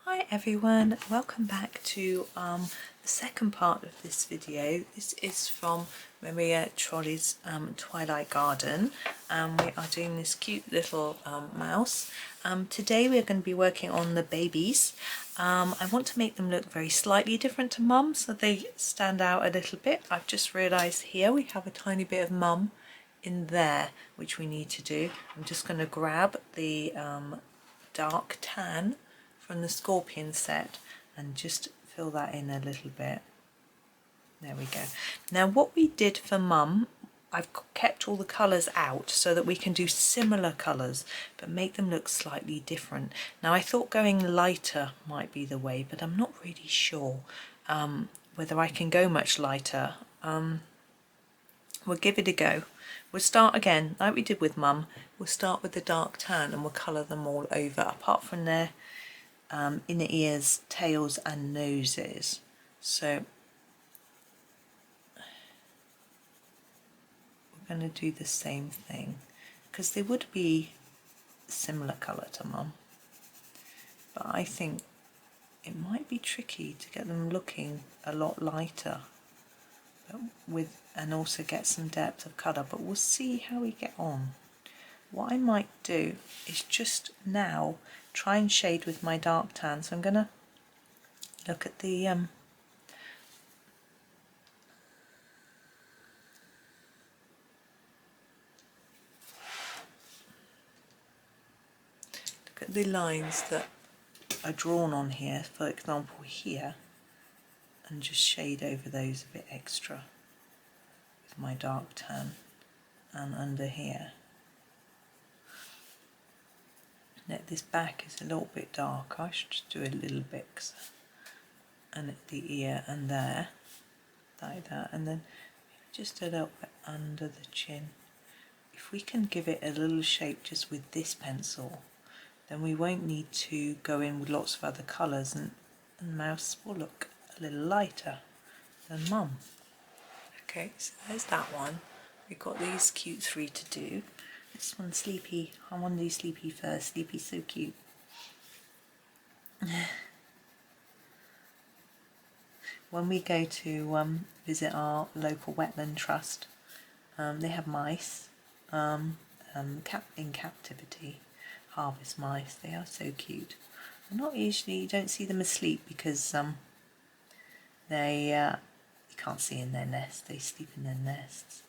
Hi everyone, welcome back to the second part of this video. This is from Maria Trolle's Twilight Garden. We are doing this cute little mouse. Today we're going to be working on the babies. I want to make them look very slightly different to Mum so they stand out a little bit. I've just realised here we have a tiny bit of Mum in there which we need to do. I'm just going to grab the dark tan from the scorpion set and just fill that in a little bit. There we go. Now what we did for Mum, I've kept all the colours out so that we can do similar colours but make them look slightly different. Now I thought going lighter might be the way, but I'm not really sure whether I can go much lighter. We'll give it a go. We'll start again like we did with Mum. We'll start with the dark tan and we'll colour them all over apart from their inner ears, tails and noses. So we're going to do the same thing because they would be similar colour to Mum, but I think it might be tricky to get them looking a lot lighter and also get some depth of colour, but we'll see how we get on. What I might do is just now try and shade with my dark tan. So I'm going to look at the look at the lines that are drawn on here, for example here, and just shade over those a bit extra with my dark tan, and under here. Now this back is a little bit dark. I should just do a little bit, and at the ear and there, like that, and then just a little bit under the chin. If we can give it a little shape just with this pencil, then we won't need to go in with lots of other colours, and mouse will look a little lighter than Mum. Okay, so there's that one. We've got these cute three to do. This one's Sleepy. I want to do Sleepy first. Sleepy's so cute. When we go to visit our local wetland trust, they have mice in captivity, harvest mice. They are so cute. And not usually, you don't see them asleep because they you can't see in their nest. They sleep in their nests.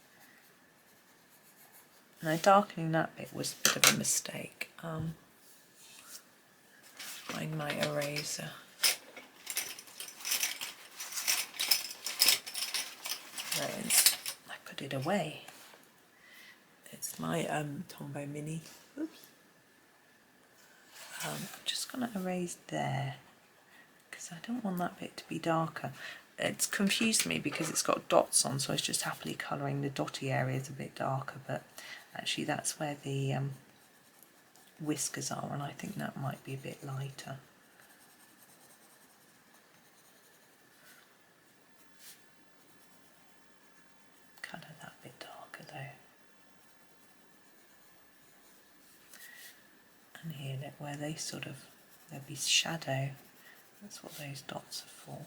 Now darkening that bit was a bit of a mistake. Find my eraser. There it is. I put it away. It's my Tombow mini. Oops. I'm just going to erase there because I don't want that bit to be darker. It's confused me because it's got dots on, so I was just happily colouring the dotty areas a bit darker, but actually that's where the whiskers are, and I think that might be a bit lighter. Colour that bit darker though. And here, look, where they sort of, there'll be shadow. That's what those dots are for.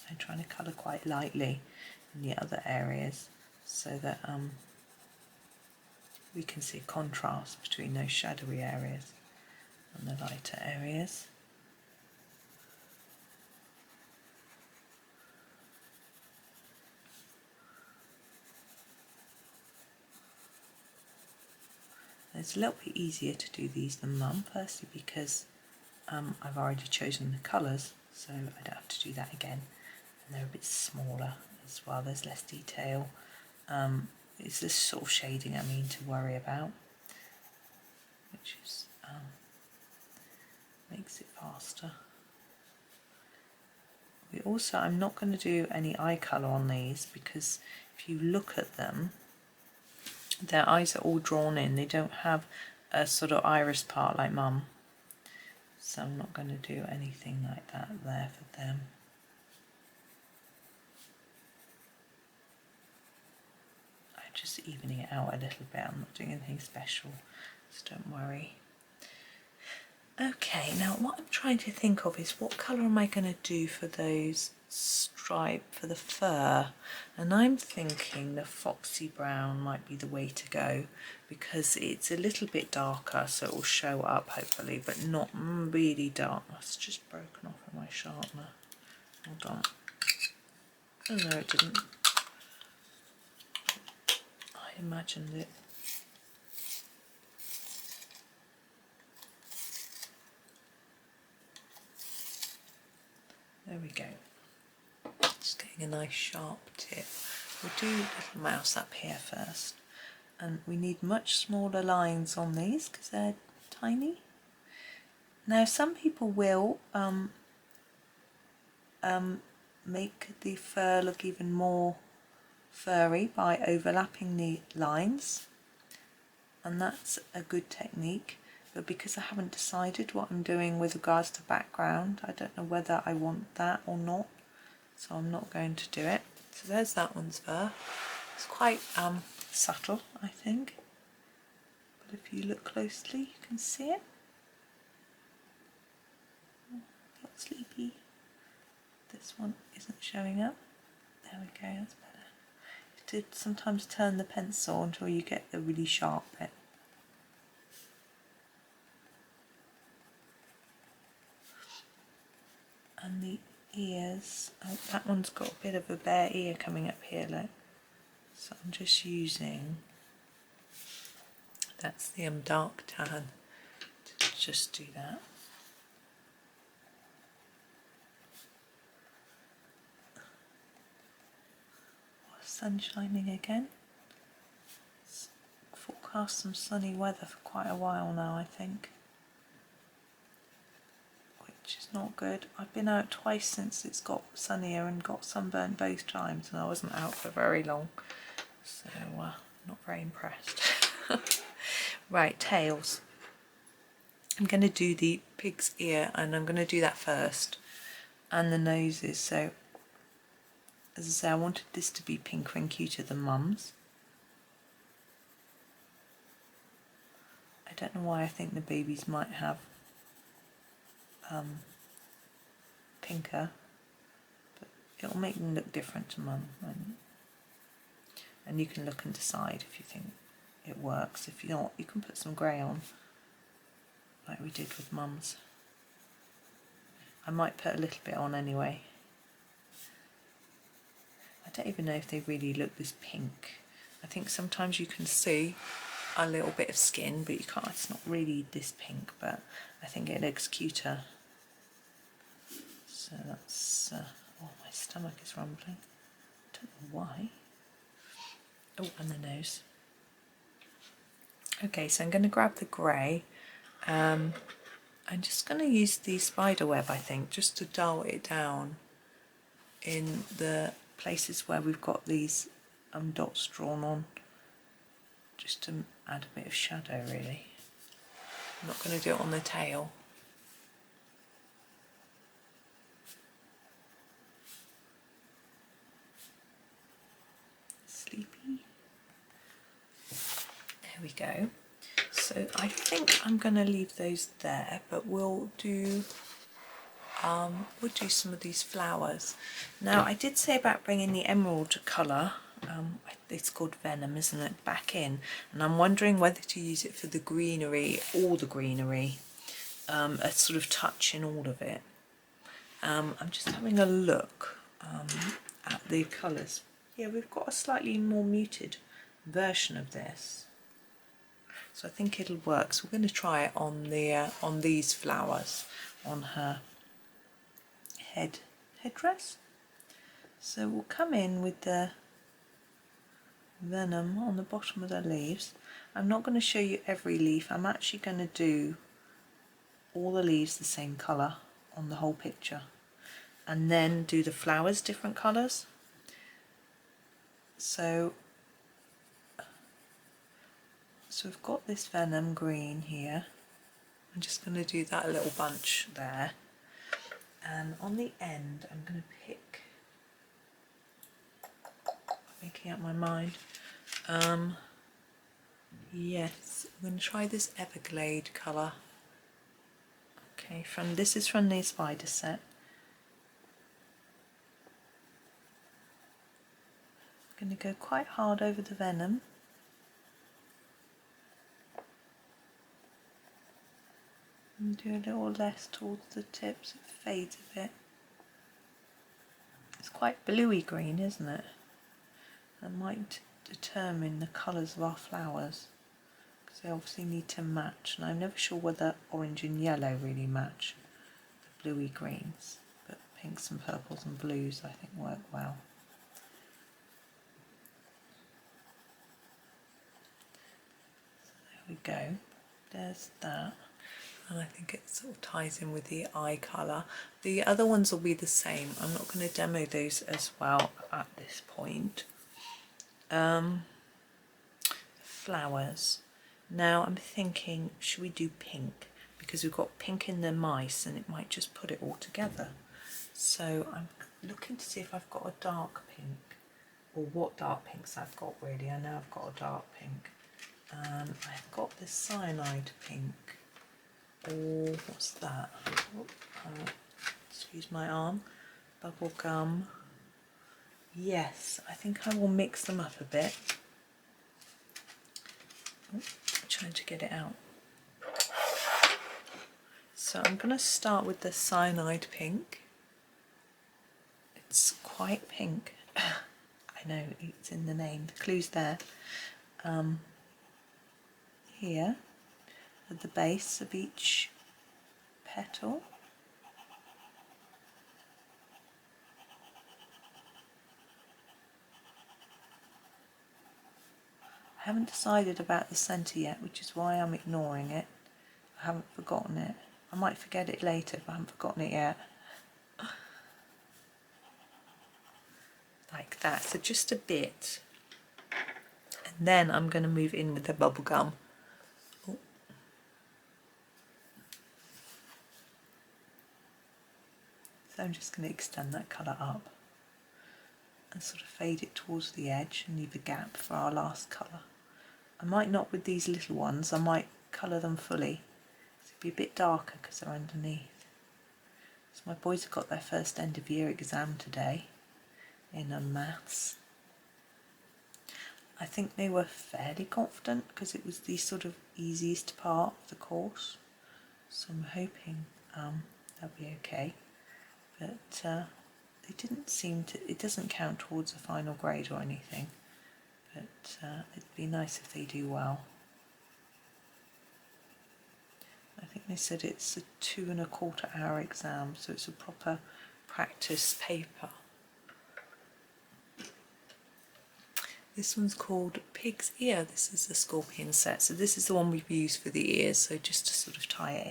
I'm trying to colour quite lightly in the other areas so that we can see contrast between those shadowy areas and the lighter areas. It's a little bit easier to do these than Mum, firstly because I've already chosen the colours, so I don't have to do that again. And they're a bit smaller as well, there's less detail. It's this sort of shading I mean to worry about, which is makes it faster. We also, I'm not going to do any eye colour on these because if you look at them, their eyes are all drawn in. They don't have a sort of iris part like Mum. So I'm not going to do anything like that there for them. I just evening it out a little bit. I'm not doing anything special, so don't worry. Okay, now what I'm trying to think of is what colour am I going to do for those stripe for the fur, and I'm thinking the Foxy brown might be the way to go because it's a little bit darker, so it will show up hopefully, but not really dark. That's just broken off of my sharpener. Hold on. Oh no, it didn't. I imagined it. There we go. Just getting a nice sharp tip. We'll do Little Mouse up here first. And we need much smaller lines on these because they're tiny. Now some people will make the fur look even more furry by overlapping the lines. And that's a good technique. But because I haven't decided what I'm doing with regards to background, I don't know whether I want that or not, so I'm not going to do it. So there's that one's fur. It's quite subtle, I think, but if you look closely you can see it. Not sleepy. This one isn't showing up. There we go, that's better. You have to sometimes turn the pencil until you get the really sharp bit. And the ears, oh, that one's got a bit of a bare ear coming up here, look. So I'm just using, that's the dark tan, to just do that. Oh, sun shining again. It's forecast some sunny weather for quite a while now, I think. Which is not good. I've been out twice since it's got sunnier and got sunburnt both times, and I wasn't out for very long, so not very impressed. Right, tails. I'm going to do the pig's ear, and I'm going to do that first, and the noses. So as I say, I wanted this to be pinker and cuter than Mum's. I don't know why I think the babies might have pinker, but it'll make them look different to Mum, and you can look and decide if you think it works. If not, you can put some grey on like we did with Mum's. I might put a little bit on anyway. I don't even know if they really look this pink. I think sometimes you can see a little bit of skin, but you can't, it's not really this pink, but I think it looks cuter. So that's, oh, my stomach is rumbling. I don't know why. Oh, and the nose. Okay, so I'm going to grab the grey. I'm just going to use the spider web, I think, just to dull it down in the places where we've got these dots drawn on, just to add a bit of shadow, really. I'm not going to do it on the tail. Sleepy. There we go. So I think I'm going to leave those there, but we'll do some of these flowers. Now I did say about bringing the emerald colour, it's called Venom, isn't it, back in, and I'm wondering whether to use it for the greenery, all the greenery, a sort of touch in all of it. I'm just having a look at the colours. Yeah, we've got a slightly more muted version of this, so I think it'll work. So we're going to try it on the on these flowers on her headdress. So we'll come in with the Venom on the bottom of the leaves. I'm not going to show you every leaf. I'm actually going to do all the leaves the same colour on the whole picture, and then do the flowers different colours. So we've got this Venom green here. I'm just going to do that little bunch there, and on the end I'm going to pick, making up my mind, Yes, I'm going to try this Everglade colour. Okay, this is from the Spider set. I'm going to go quite hard over the Venom. And do a little less towards the tips, it fades a bit. It's quite bluey green, isn't it? That might determine the colours of our flowers, because they obviously need to match, and I'm never sure whether orange and yellow really match the bluey greens, but pinks and purples and blues I think work well. So there we go, there's that. And I think it sort of ties in with the eye colour. The other ones will be the same. I'm not going to demo those as well at this point. Flowers. Now I'm thinking, should we do pink? Because we've got pink in the mice and it might just put it all together. So I'm looking to see if I've got a dark pink, or what dark pinks I've got really. I know I've got a dark pink. I've got this cyanide pink. Oh, what's that? Excuse my arm. Bubblegum. Yes, I think I will mix them up a bit. Oh, I'm trying to get it out. So I'm going to start with the cyanide pink. It's quite pink. I know, it's in the name. The clue's there. Here. At the base of each petal. I haven't decided about the centre yet, which is why I'm ignoring it. I haven't forgotten it. I might forget it later, but I haven't forgotten it yet. Like that, so just a bit. And then I'm going to move in with the bubblegum. Oh. So I'm just going to extend that colour up and sort of fade it towards the edge and leave a gap for our last colour. I might not with these little ones, I might colour them fully. It'll be a bit darker because they're underneath. So my boys have got their first end of year exam today in maths. I think they were fairly confident because it was the sort of easiest part of the course. So I'm hoping they'll be okay. But they didn't seem to, it doesn't count towards a final grade or anything, but it'd be nice if they do well. I think they said it's a 2¼ hour exam, so it's a proper practice paper. This one's called Pig's Ear. This is the scorpion set, so this is the one we've used for the ears, so just to sort of tie it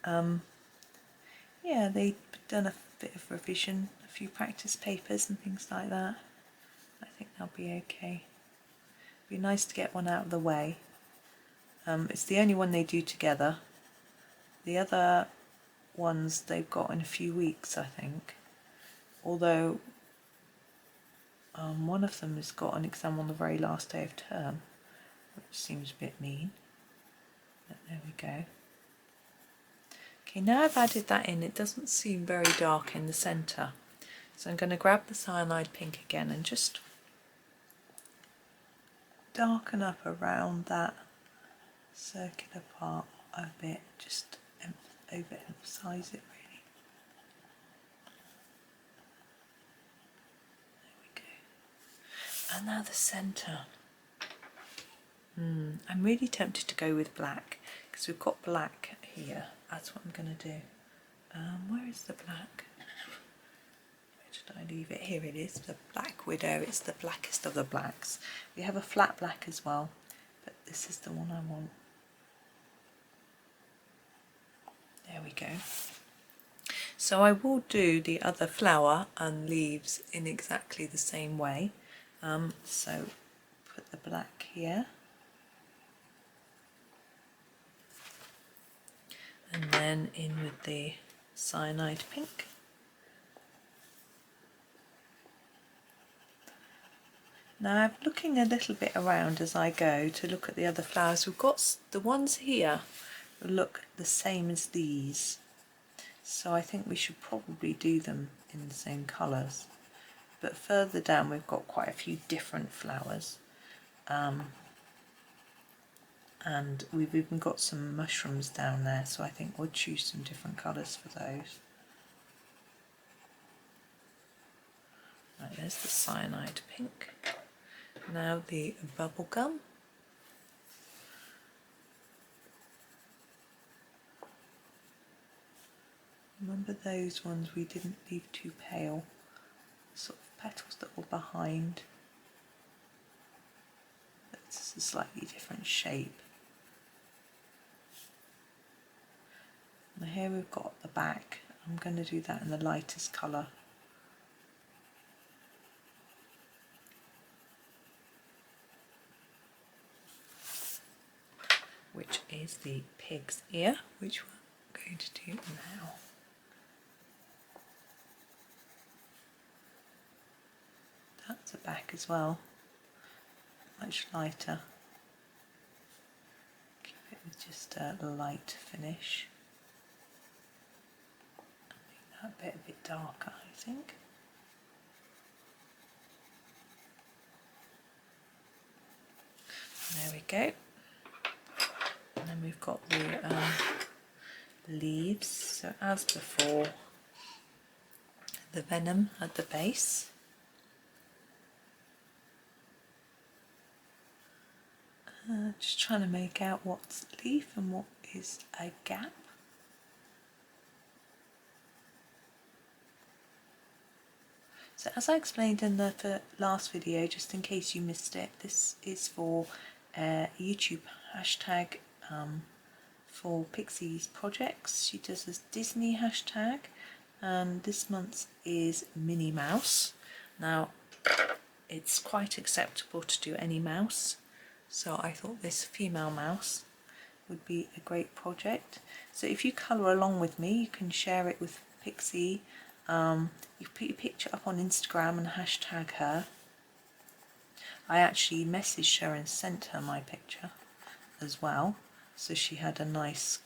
in. Yeah, they've done a bit of revision, a few practice papers and things like that. I think they'll be okay. Be nice to get one out of the way. It's the only one they do together. The other ones they've got in a few weeks, I think. Although one of them has got an exam on the very last day of term, which seems a bit mean. But there we go. Okay, now I've added that in, it doesn't seem very dark in the centre. So I'm going to grab the cyanide pink again and just darken up around that circular part a bit, just overemphasize it really. There we go. And now the centre. I'm really tempted to go with black because we've got black here. That's what I'm going to do. Where is the black? Where should I leave it? Here it is, the Black Widow. It's the blackest of the blacks. We have a flat black as well, but this is the one I want. There we go. So I will do the other flower and leaves in exactly the same way. So put the black here. And then in with the cyanide pink. Now I'm looking a little bit around as I go to look at the other flowers. We've got the ones here that look the same as these, so I think we should probably do them in the same colours. But further down we've got quite a few different flowers, and we've even got some mushrooms down there, so I think we'll choose some different colours for those. Right, there's the cyanide pink. Now the bubblegum. Remember those ones we didn't leave too pale? Sort of petals that were behind. It's a slightly different shape. Now here we've got the back. I'm going to do that in the lightest colour. Which is the pig's ear, which we're going to do now. That's the back as well, much lighter. Keep it with just a light finish. Make that bit a bit darker, I think. There we go. And then we've got the leaves, so as before, the venom at the base. Just trying to make out what's leaf and what is a gap. So as I explained in the last video, just in case you missed it, this is for YouTube hashtag for Pixie's projects. She does this Disney hashtag, and this month's is Minnie Mouse. Now it's quite acceptable to do any mouse, so I thought this female mouse would be a great project. So if you colour along with me, you can share it with Pixie. You put your picture up on Instagram and hashtag her. I actually messaged her and sent her my picture as well, so she had a nice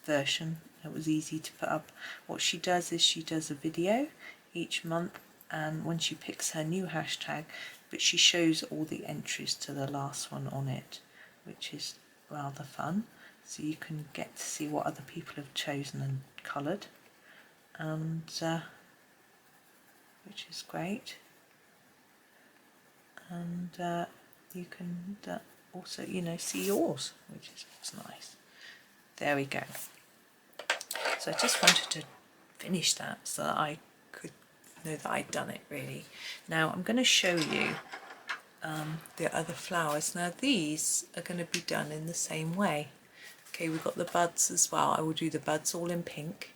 version. It was easy to put up. What she does is she does a video each month, and when she picks her new hashtag, but she shows all the entries to the last one on it, which is rather fun. So you can get to see what other people have chosen and coloured, and which is great. And you can also, you know, see yours, which is nice. There we go. So I just wanted to finish that so that I could know that I'd done it really. Now I'm going to show you the other flowers. Now these are going to be done in the same way. Okay, we've got the buds as well. I will do the buds all in pink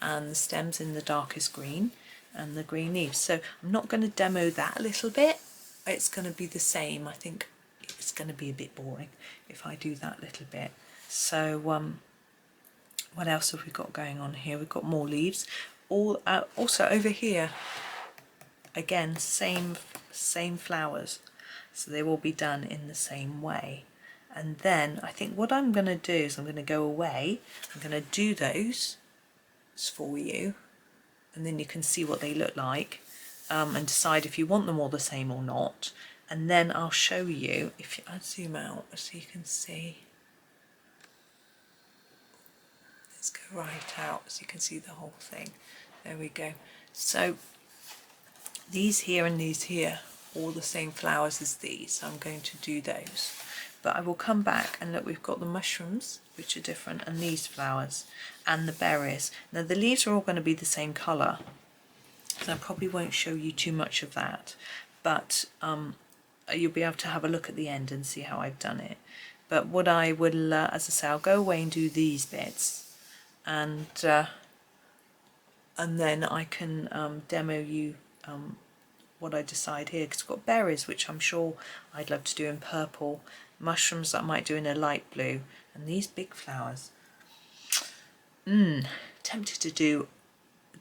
and the stems in the darkest green and the green leaves. So I'm not going to demo that a little bit. It's going to be the same. I think it's going to be a bit boring if I do that little bit. So what else have we got going on here? We've got more leaves. All also over here, again, same flowers. So they will be done in the same way. And then I think what I'm going to do is I'm going to go away. I'm going to do those for you, and then you can see what they look like. And decide if you want them all the same or not, and then I'll show you. If I zoom out so you can see, let's go right out so you can see the whole thing. There we go. So these here and these here, all the same flowers as these, so I'm going to do those, but I will come back and look. We've got the mushrooms, which are different, and these flowers and the berries. Now the leaves are all going to be the same colour, so I probably won't show you too much of that, but you'll be able to have a look at the end and see how I've done it. But what I will, as I say, I'll go away and do these bits, and then I can demo you what I decide here, because I've got berries, which I'm sure I'd love to do in purple, mushrooms that I might do in a light blue, and these big flowers. Tempted to do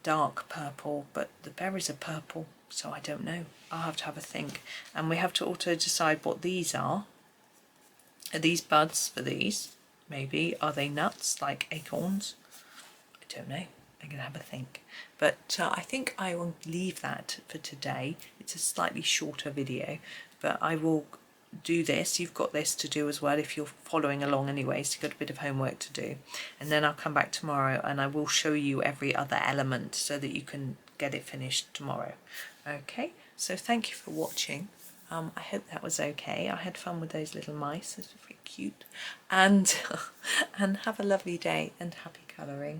dark purple, but the berries are purple, so I don't know. I'll have to have a think. And we have to also decide what these are. Are these buds for these? Maybe. Are they nuts, like acorns? I don't know. I'm going to have a think. But I think I will leave that for today. It's a slightly shorter video, but I will do this. You've got this to do as well if you're following along anyway, so you've got a bit of homework to do. And then I'll come back tomorrow and I will show you every other element so that you can get it finished tomorrow. Okay, so thank you for watching. I hope that was okay. I had fun with those little mice. Those were very cute. And, and have a lovely day and happy colouring.